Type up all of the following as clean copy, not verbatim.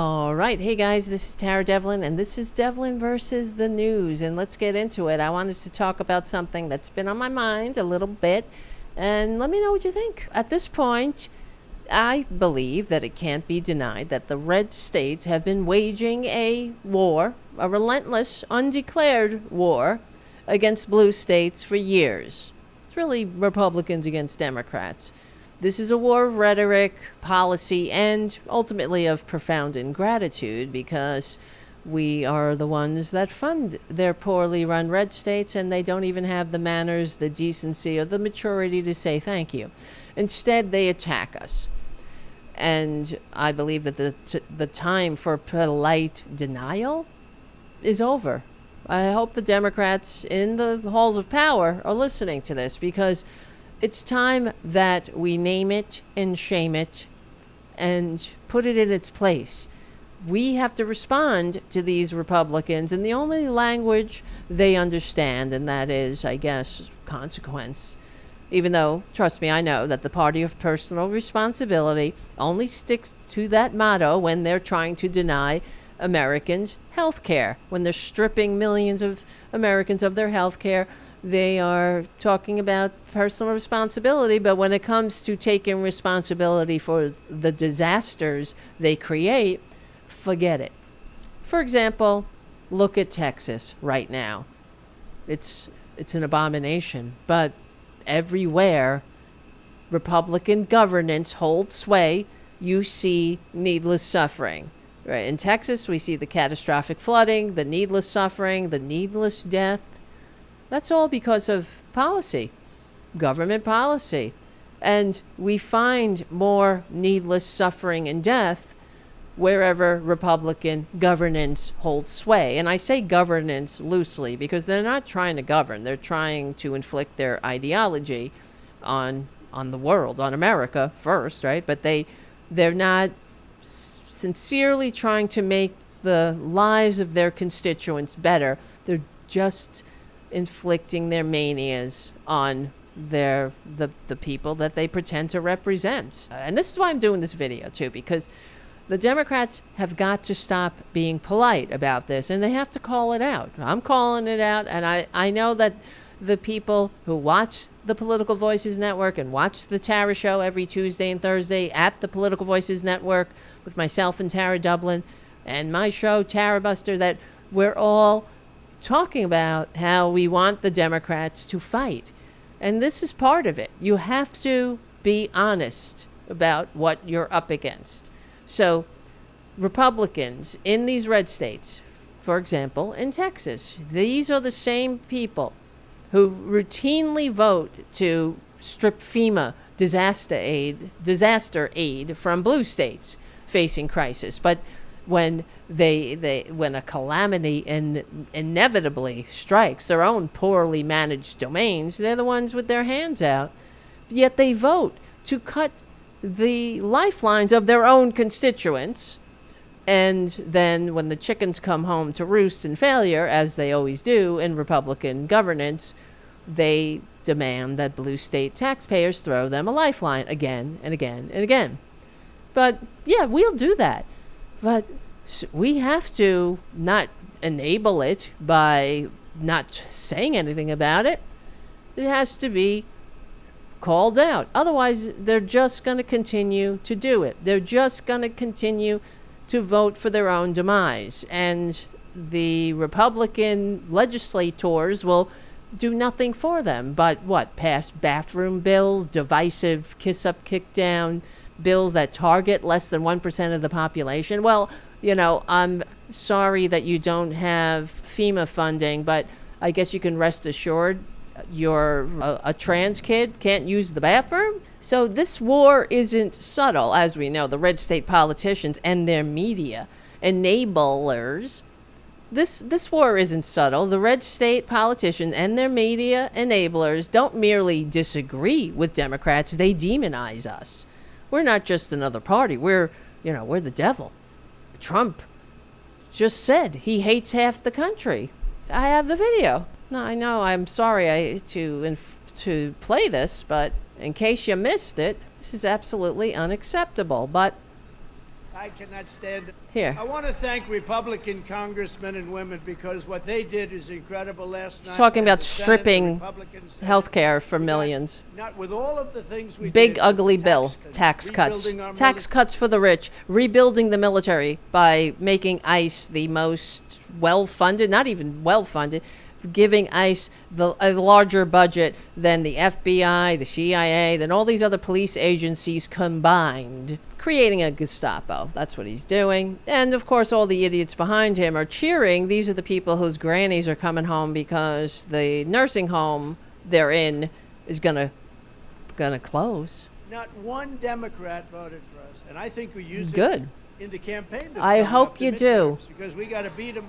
All right. Hey guys, this is Tara Devlin, and this is Devlin versus the news. And let's get into it. I wanted to talk about something that's been on my mind a little bit, and let me know what you think. At this point, I believe that it can't be denied that the red states have been waging a war, a relentless, undeclared war against blue states for years. It's really Republicans against Democrats. This is a war of rhetoric, policy, and ultimately of profound ingratitude because we are the ones that fund their poorly run red states, and they don't even have the manners, the decency, or the maturity to say thank you. Instead, they attack us. And I believe that the time for polite denial is over. I hope the Democrats in the halls of power are listening to this, because it's time that we name it and shame it and put it in its place. We have to respond to these Republicans in the only language they understand, and that is, I guess, consequence. Even though, trust me, I know that the party of personal responsibility only sticks to that motto when they're trying to deny Americans health care. When they're stripping millions of Americans of their health care, they are talking about personal responsibility, but when it comes to taking responsibility for the disasters they create, forget it. For example, look at Texas right now. It's an abomination, but everywhere Republican governance holds sway, you see needless suffering. Right? In Texas, we see the catastrophic flooding, the needless suffering, the needless death. That's all because of policy, government policy. And we find more needless suffering and death wherever Republican governance holds sway. And I say governance loosely because they're not trying to govern. They're trying to inflict their ideology on the world, on America first, right? But they're not sincerely trying to make the lives of their constituents better. They're just inflicting their manias on the people that they pretend to represent. And this is why I'm doing this video too, because the Democrats have got to stop being polite about this, and they have to call it out. I'm calling it out, and I know that the people who watch the Political Voices Network and watch the Tara Show every Tuesday and Thursday at the Political Voices Network with myself and Tara Dublin and my show, Tara Buster, that we're all talking about how we want the Democrats to fight. And this is part of it. You have to be honest about what you're up against. So Republicans in these red states, for example, in Texas, these are the same people who routinely vote to strip FEMA disaster aid from blue states facing crisis. But when when a calamity inevitably strikes their own poorly managed domains, they're the ones with their hands out. Yet they vote to cut the lifelines of their own constituents. And then when the chickens come home to roost in failure, as they always do in Republican governance, they demand that blue state taxpayers throw them a lifeline again and again and again. But yeah, we'll do that. But we have to not enable it by not saying anything about it. It has to be called out. Otherwise, they're just going to continue to do it. They're just going to continue to vote for their own demise. And the Republican legislators will do nothing for them but pass bathroom bills, divisive kiss-up, kick-down bills that target less than 1% of the population. Well, I'm sorry that you don't have FEMA funding, but I guess you can rest assured you're a trans kid can't use the bathroom. So this war isn't subtle, as we know. The red state politicians and their media enablers, this war isn't subtle. The red state politicians and their media enablers don't merely disagree with Democrats, they demonize us. We're not just another party. We're the devil. Trump just said he hates half the country. I have the video. No, I know. I'm sorry to play this, but in case you missed it, this is absolutely unacceptable. But I cannot stand it. Here. I want to thank Republican congressmen and women because what they did is incredible last night. He's talking in about the Senate, stripping the Republican Senate. health care for We got- millions. Not with all of the things we Big did, ugly tax bill, cuts, tax cuts. rebuilding our Tax cuts for the rich, rebuilding the military by making ICE the most well-funded, not even well-funded, giving ICE a larger budget than the FBI, the CIA, than all these other police agencies combined, creating a Gestapo. That's what he's doing. And of course, all the idiots behind him are cheering. These are the people whose grannies are coming home because the nursing home they're in is gonna close. Not one Democrat voted for us, and I think we use Good. it in the campaign. that's I coming hope up, the you do. midterms, because we got to beat them.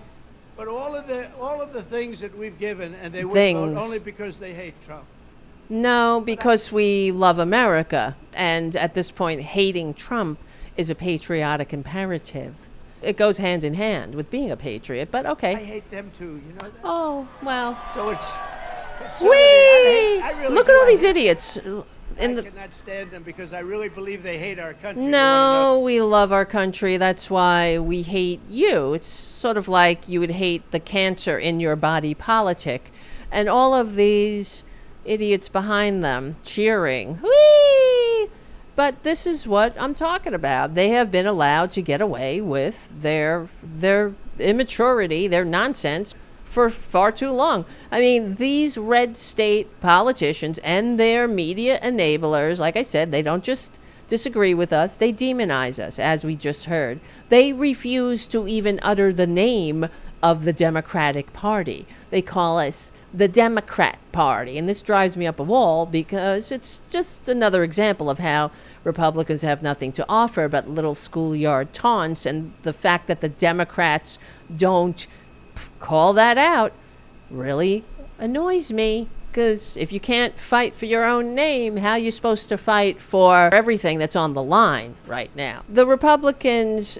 But all of the things that we've given, and they would Things. vote only because they hate Trump. No, because we love America. And at this point, hating Trump is a patriotic imperative. It goes hand in hand with being a patriot, but I okay. hate them too. You know that. Oh, well. So it's sort of- Whee! I really Look do. at all I these hate- idiots. I In the, cannot stand them because I really believe they hate our country. They wanna no, we love our country. That's why we hate you. It's sort of like you would hate the cancer in your body politic. And all of these idiots behind them cheering. Whee! But this is what I'm talking about. They have been allowed to get away with their immaturity, their nonsense for far too long. I mean, these red state politicians and their media enablers, like I said, they don't just disagree with us, they demonize us, as we just heard. They refuse to even utter the name of the Democratic Party. They call us the Democrat Party. And this drives me up a wall because it's just another example of how Republicans have nothing to offer but little schoolyard taunts, and the fact that the Democrats don't call that out really annoys me, because if you can't fight for your own name, how are you supposed to fight for everything that's on the line right now? The Republicans,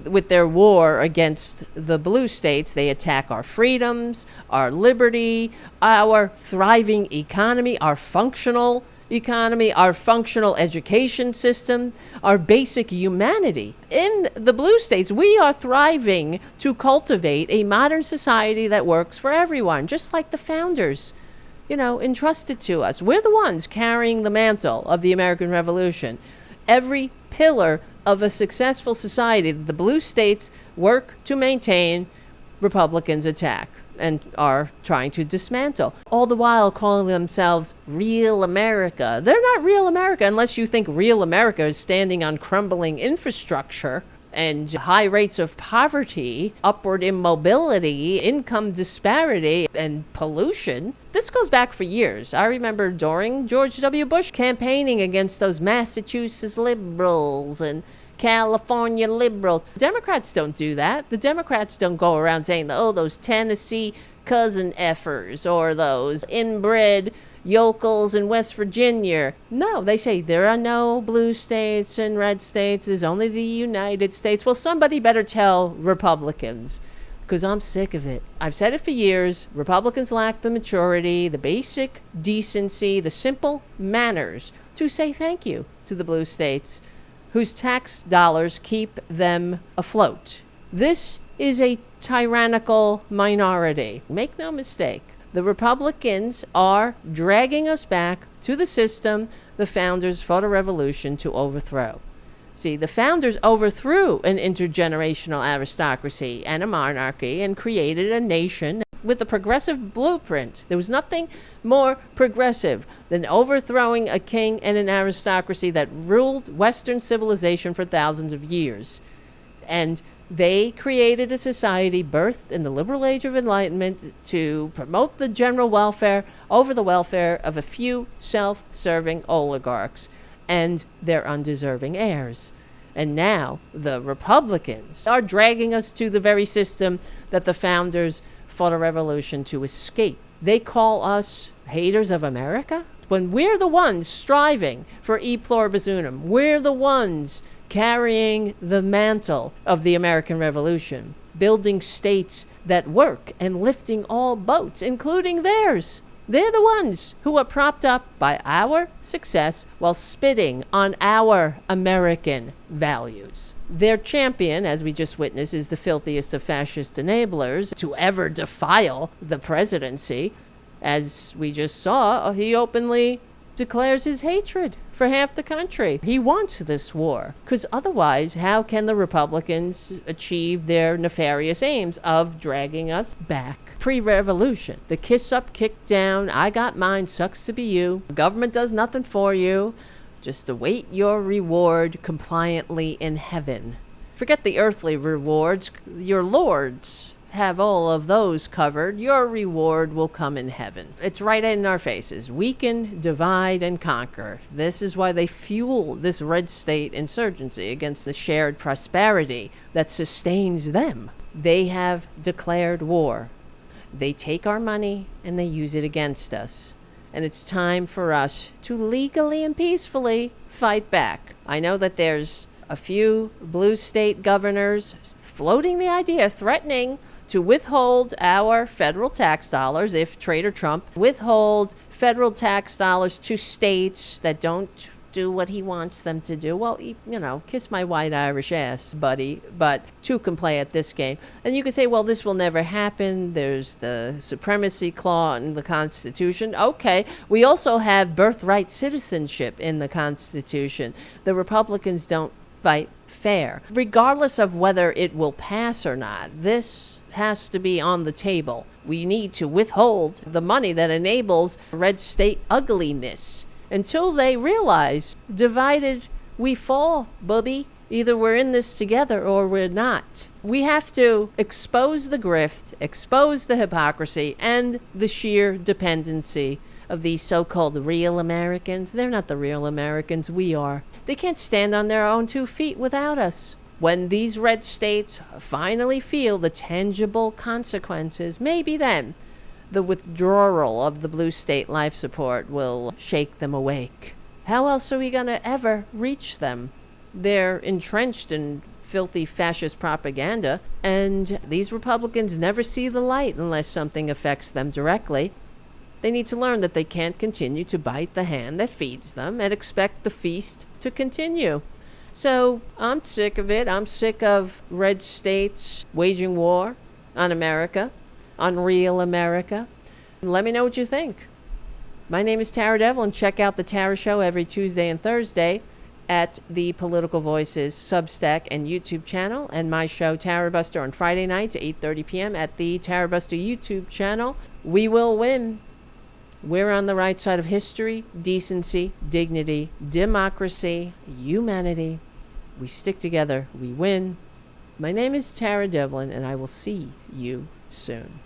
with their war against the blue states, they attack our freedoms, our liberty, our thriving economy, our functional economy, our functional education system, our basic humanity. In the blue states, we are thriving to cultivate a modern society that works for everyone, just like the founders, entrusted to us. We're the ones carrying the mantle of the American Revolution. Every pillar of a successful society that the blue states work to maintain, Republicans attack and are trying to dismantle, all the while calling themselves real America. They're not real America unless you think real America is standing on crumbling infrastructure and high rates of poverty, upward immobility, income disparity, and pollution. This goes back for years. I remember during George W. Bush campaigning against those Massachusetts liberals and California liberals. Democrats don't do that. The Democrats don't go around saying, oh, those Tennessee cousin effers or those inbred yokels in West Virginia. No, they say there are no blue states and red states. There's only the United States. Well, somebody better tell Republicans, because I'm sick of it. I've said it for years. Republicans lack the maturity, the basic decency, the simple manners to say thank you to the blue states, whose tax dollars keep them afloat. This is a tyrannical minority. Make no mistake. The Republicans are dragging us back to the system the founders fought a revolution to overthrow. See, the founders overthrew an intergenerational aristocracy and a monarchy and created a nation with a progressive blueprint. There was nothing more progressive than overthrowing a king and an aristocracy that ruled Western civilization for thousands of years. And they created a society birthed in the liberal age of enlightenment to promote the general welfare over the welfare of a few self-serving oligarchs and their undeserving heirs. And now the Republicans are dragging us to the very system that the founders fought a revolution to escape. They call us haters of America when we're the ones striving for e pluribus unum. We're the ones carrying the mantle of the American Revolution, building states that work and lifting all boats, including theirs. They're the ones who are propped up by our success while spitting on our American values. Their champion, as we just witnessed, is the filthiest of fascist enablers to ever defile the presidency. As we just saw, he openly declares his hatred for half the country. He wants this war, because otherwise, how can the Republicans achieve their nefarious aims of dragging us back? Pre-revolution, the kiss up, kick down, I got mine, sucks to be you. The government does nothing for you. Just await your reward compliantly in heaven. Forget the earthly rewards. Your lords have all of those covered. Your reward will come in heaven. It's right in our faces. Weaken, divide, and conquer. This is why they fuel this red state insurgency against the shared prosperity that sustains them. They have declared war. They take our money and they use it against us. And it's time for us to legally and peacefully fight back. I know that there's a few blue state governors floating the idea, threatening to withhold our federal tax dollars if Trader Trump withhold federal tax dollars to states that don't do what he wants them to do. Well, kiss my white Irish ass, buddy. But two can play at this game. And you can say, well, this will never happen. There's the supremacy clause in the Constitution. Okay. We also have birthright citizenship in the Constitution. The Republicans don't fight fair. Regardless of whether it will pass or not, this has to be on the table. We need to withhold the money that enables red state ugliness until they realize, divided we fall, bubby. Either we're in this together or we're not. We have to expose the grift, expose the hypocrisy, and the sheer dependency of these so-called real Americans. They're not the real Americans. We are. They can't stand on their own 2 feet without us. When these red states finally feel the tangible consequences, maybe then the withdrawal of the blue state life support will shake them awake. How else are we going to ever reach them? They're entrenched in filthy fascist propaganda, and these Republicans never see the light unless something affects them directly. They need to learn that they can't continue to bite the hand that feeds them and expect the feast to continue. So I'm sick of it. I'm sick of red states waging war on America, on real America. Let me know what you think. My name is Tara Devlin. Check out The Tara Show every Tuesday and Thursday at the Political Voices Substack and YouTube channel, and my show Tara Buster on Friday nights at 8:30 p.m. at the Tara Buster YouTube channel. We will win. We're on the right side of history, decency, dignity, democracy, humanity. We stick together. We win. My name is Tara Devlin, and I will see you soon.